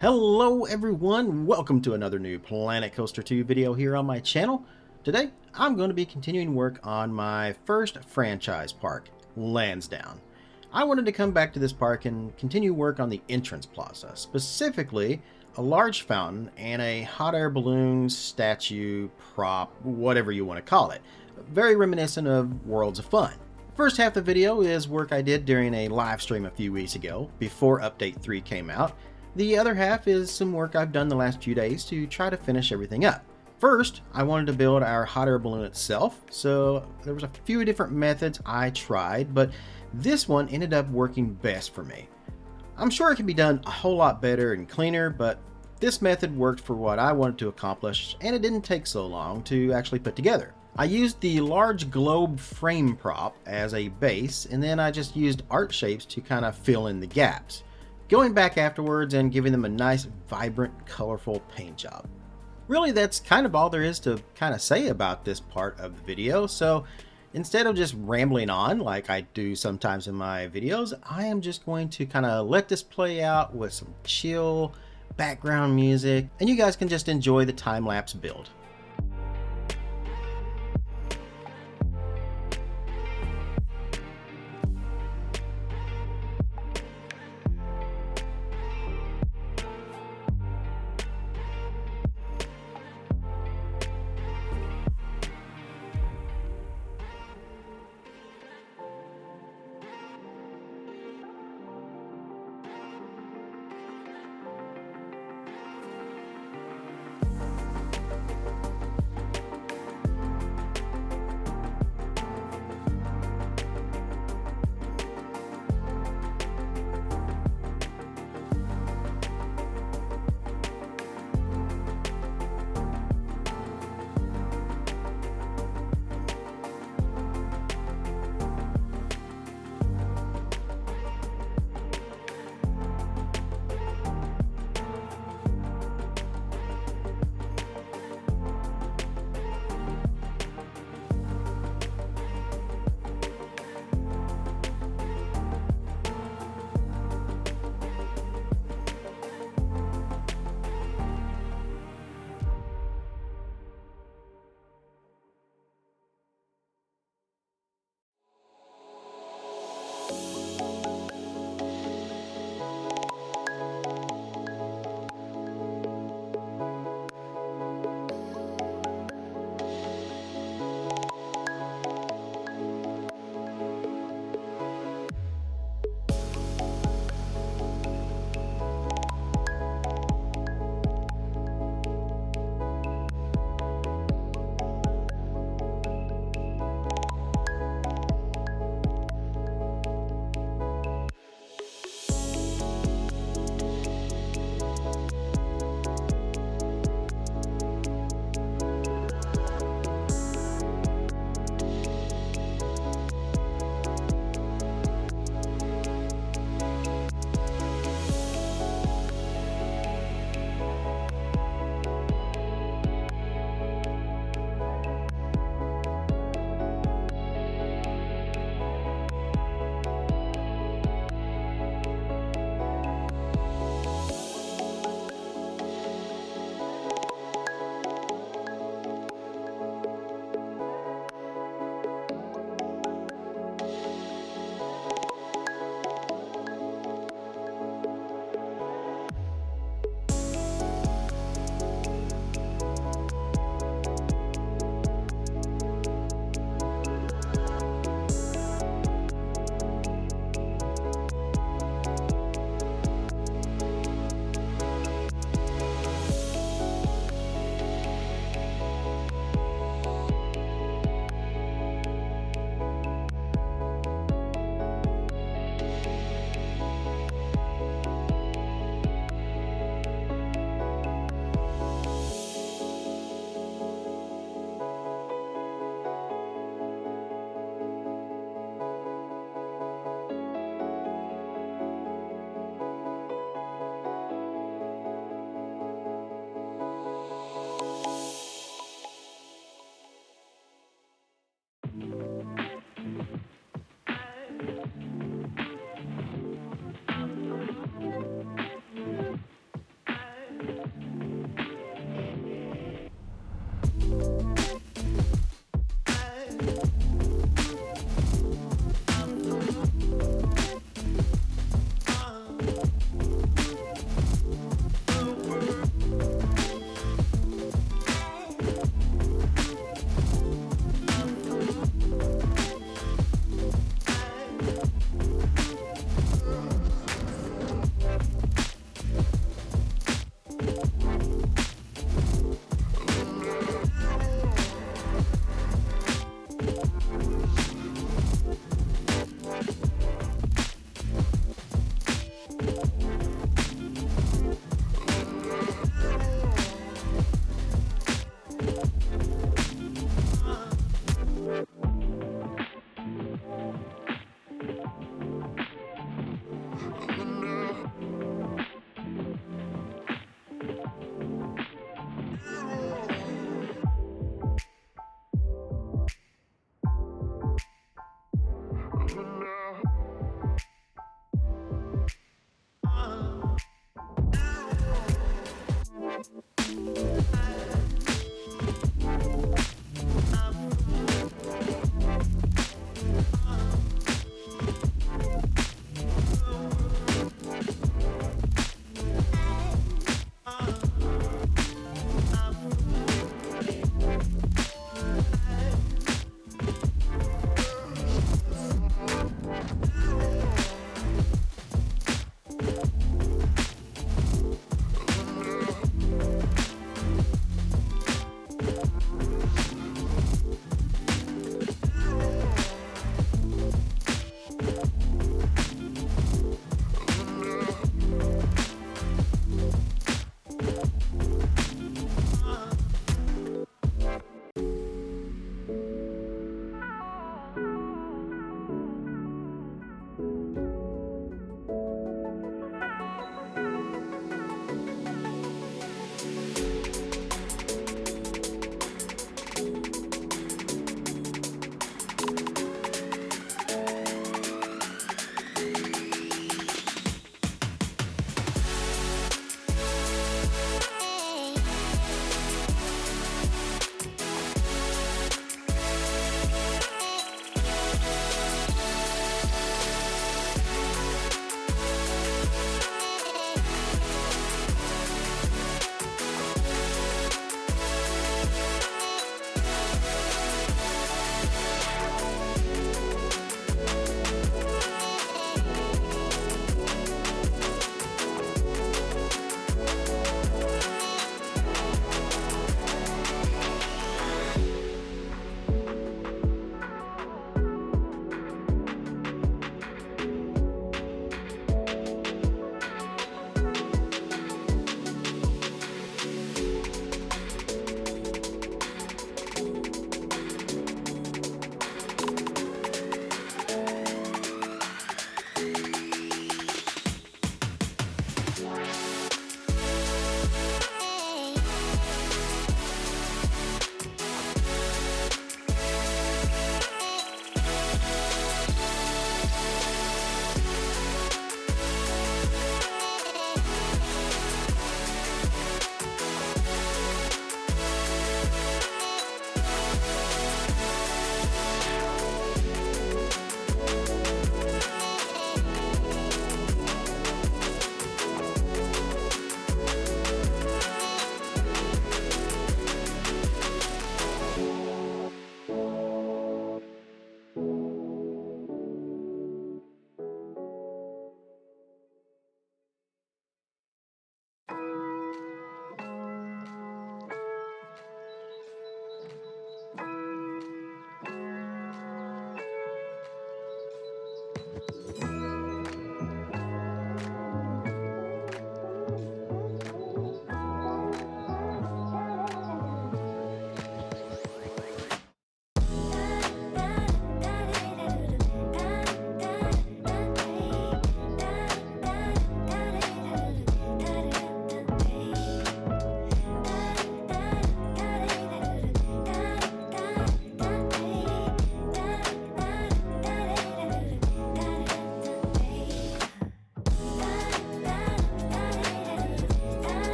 Hello everyone, welcome to another new Planet Coaster 2 video here on my channel. Today, I'm going to be continuing work on my first franchise park, LandsDowne. I wanted to come back to this park and continue work on the entrance plaza, specifically a large fountain and a hot air balloon, statue, prop, whatever you want to call it. Very reminiscent of Worlds of Fun. First half of the video is work I did during a live stream a few weeks ago, before Update 3 came out. The other half is some work I've done the last few days to try to finish everything up. First, I wanted to build our hot air balloon itself, so there was a few different methods I tried, but this one ended up working best for me. I'm sure it can be done a whole lot better and cleaner, but this method worked for what I wanted to accomplish, and it didn't take so long to actually put together. I used the large globe frame prop as a base, and then I just used art shapes to kind of fill in the gaps, going back afterwards and giving them a nice, vibrant, colorful paint job. Really, that's kind of all there is to kind of say about this part of the video, so instead of just rambling on like I do sometimes in my videos, I am just going to kind of let this play out with some chill background music, and you guys can just enjoy the time-lapse build.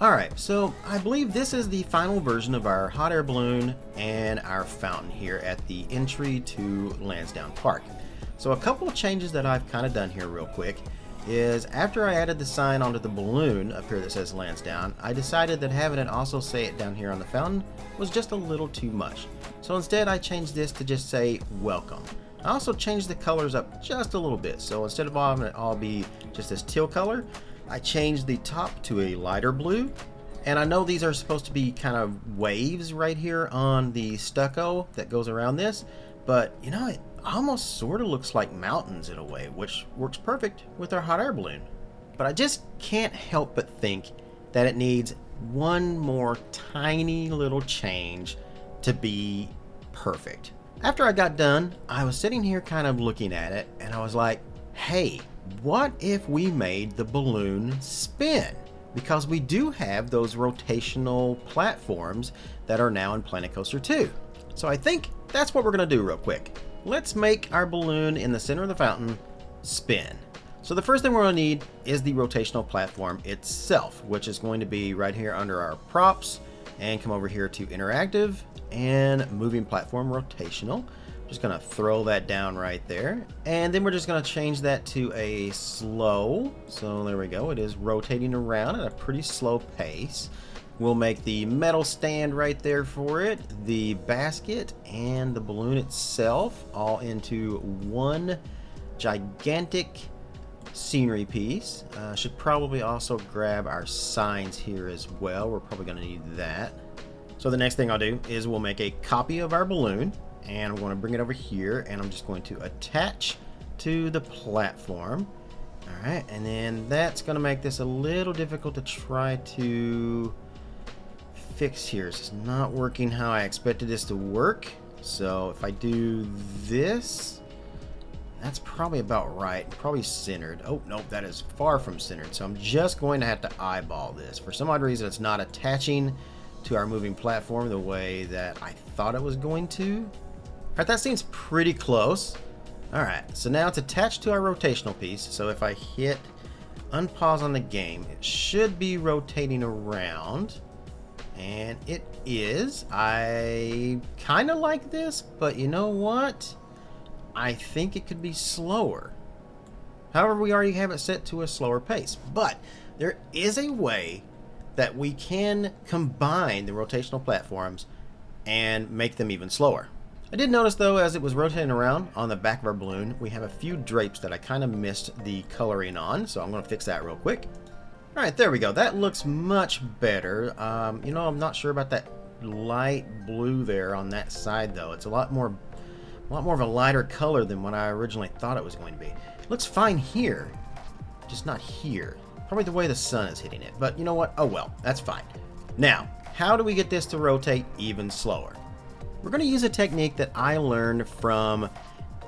Alright, so I believe this is the final version of our hot air balloon and our fountain here at the entry to LandsDowne Park. So a couple of changes that I've kind of done here real quick is after I added the sign onto the balloon up here that says LandsDowne, I decided that having it also say it down here on the fountain was just a little too much. So instead I changed this to just say welcome. I also changed the colors up just a little bit. So instead of having it all be just this teal color, I changed the top to a lighter blue. And I know these are supposed to be kind of waves right here on the stucco that goes around this, but you know, it almost sort of looks like mountains in a way, which works perfect with our hot air balloon. But I just can't help but think that it needs one more tiny little change to be perfect. After I got done, I was sitting here kind of looking at it and I was like, hey, what if we made the balloon spin? Because we do have those rotational platforms that are now in Planet Coaster 2. So I think that's what we're going to do real quick. Let's make our balloon in the center of the fountain spin. So the first thing we're going to need is the rotational platform itself, which is going to be right here under our props, and come over here to interactive and moving platform rotational. Just gonna throw that down right there, and then we're just gonna change that to a slow. So there we go, it is rotating around at a pretty slow pace. We'll make the metal stand right there for it, the basket and the balloon itself all into one gigantic scenery piece. Should probably also grab our signs here as well. We're probably gonna need that. So the next thing I'll do is we'll make a copy of our balloon, and I'm going to bring it over here, and I'm just going to attach to the platform. Alright, and then that's going to make this a little difficult to try to fix here. It's not working how I expected this to work. So if I do this, that's probably about right. Probably centered. Oh, nope, that is far from centered. So I'm just going to have to eyeball this. For some odd reason, it's not attaching to our moving platform the way that I thought it was going to. Alright, that seems pretty close. Alright, so now it's attached to our rotational piece. So if I hit unpause on the game, it should be rotating around. And it is. I kind of like this, but you know what? I think it could be slower. However, we already have it set to a slower pace. But there is a way that we can combine the rotational platforms and make them even slower. I did notice though, as it was rotating around on the back of our balloon, we have a few drapes that I kind of missed the coloring on, so I'm going to fix that real quick. Alright, there we go. That looks much better. You know, I'm not sure about that light blue there on that side though. It's a lot more of a lighter color than what I originally thought it was going to be. It looks fine here, just not here. Probably the way the sun is hitting it, but you know what? Oh well, that's fine. Now, how do we get this to rotate even slower? We're going to use a technique that I learned from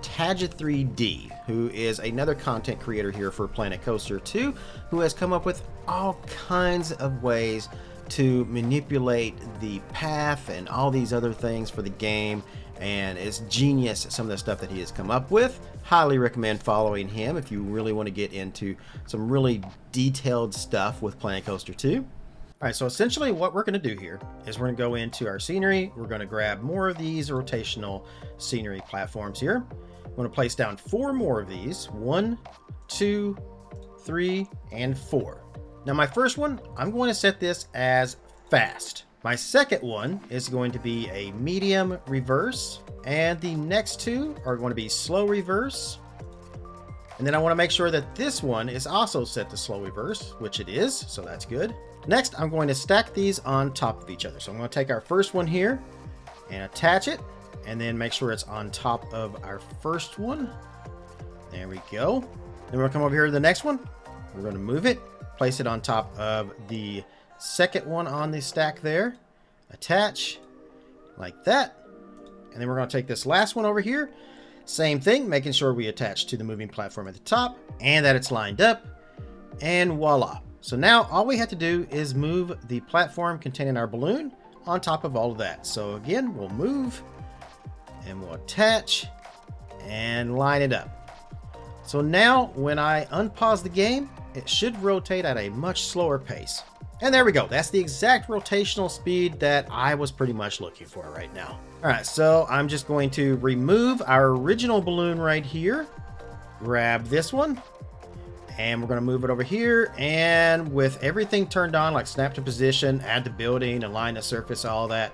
Tadja3D, who is another content creator here for Planet Coaster 2, who has come up with all kinds of ways to manipulate the path and all these other things for the game, and it's genius some of the stuff that he has come up with. Highly recommend following him if you really want to get into some really detailed stuff with Planet Coaster 2. Alright, so essentially what we're going to do here is we're going to go into our scenery. We're going to grab more of these rotational scenery platforms here. I'm going to place down 4 more of these. 1, 2, 3, and 4. Now my first one, I'm going to set this as fast. My second one is going to be a medium reverse, and the next 2 are going to be slow reverse. And then I want to make sure that this one is also set to slow reverse, which it is, so that's good. Next, I'm going to stack these on top of each other. So I'm going to take our first one here and attach it, and then make sure it's on top of our first one. There we go. Then we're going to come over here to the next one. We're going to move it, place it on top of the second one on the stack there, attach like that. And then we're going to take this last one over here. Same thing, making sure we attach to the moving platform at the top and that it's lined up, and voila. So now all we have to do is move the platform containing our balloon on top of all of that. So again, we'll move and we'll attach and line it up. So now when I unpause the game, it should rotate at a much slower pace. And there we go. That's the exact rotational speed that I was pretty much looking for right now. All right, so I'm just going to remove our original balloon right here. Grab this one. And we're going to move it over here. And with everything turned on, like snap to position, add to building, align the surface, all that,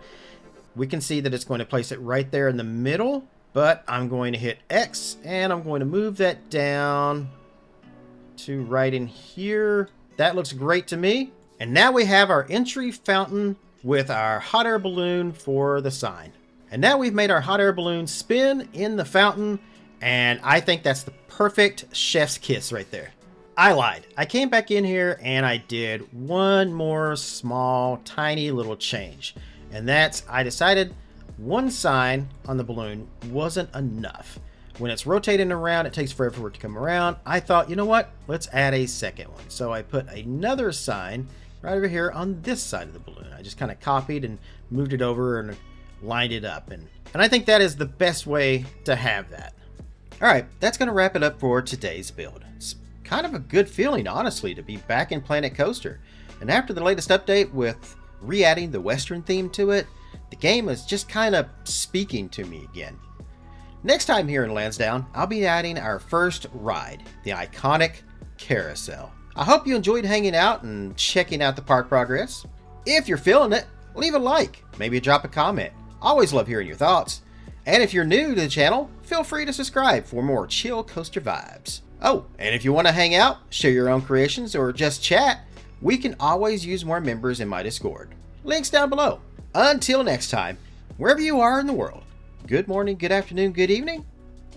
we can see that it's going to place it right there in the middle. But I'm going to hit X, and I'm going to move that down to right in here. That looks great to me. And now we have our entry fountain with our hot air balloon for the sign. And now we've made our hot air balloon spin in the fountain, and I think that's the perfect chef's kiss right there. I lied. I came back in here and I did one more small, tiny little change. And that's, I decided one sign on the balloon wasn't enough. When it's rotating around, it takes forever for it to come around. I thought, you know what? Let's add a second one. So I put another sign right over here on this side of the balloon. I just kind of copied and moved it over and lined it up. And I think that is the best way to have that. All right, that's going to wrap it up for today's build. It's kind of a good feeling, honestly, to be back in Planet Coaster. And after the latest update with re-adding the Western theme to it, the game is just kind of speaking to me again. Next time here in LandsDowne, I'll be adding our first ride, the iconic carousel. I hope you enjoyed hanging out and checking out the park progress. If you're feeling it, leave a like, maybe drop a comment. Always love hearing your thoughts. And if you're new to the channel, feel free to subscribe for more chill coaster vibes. Oh, and if you want to hang out, share your own creations, or just chat, we can always use more members in my Discord. Links down below. Until next time, wherever you are in the world, good morning, good afternoon, good evening,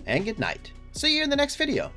and good night. See you in the next video.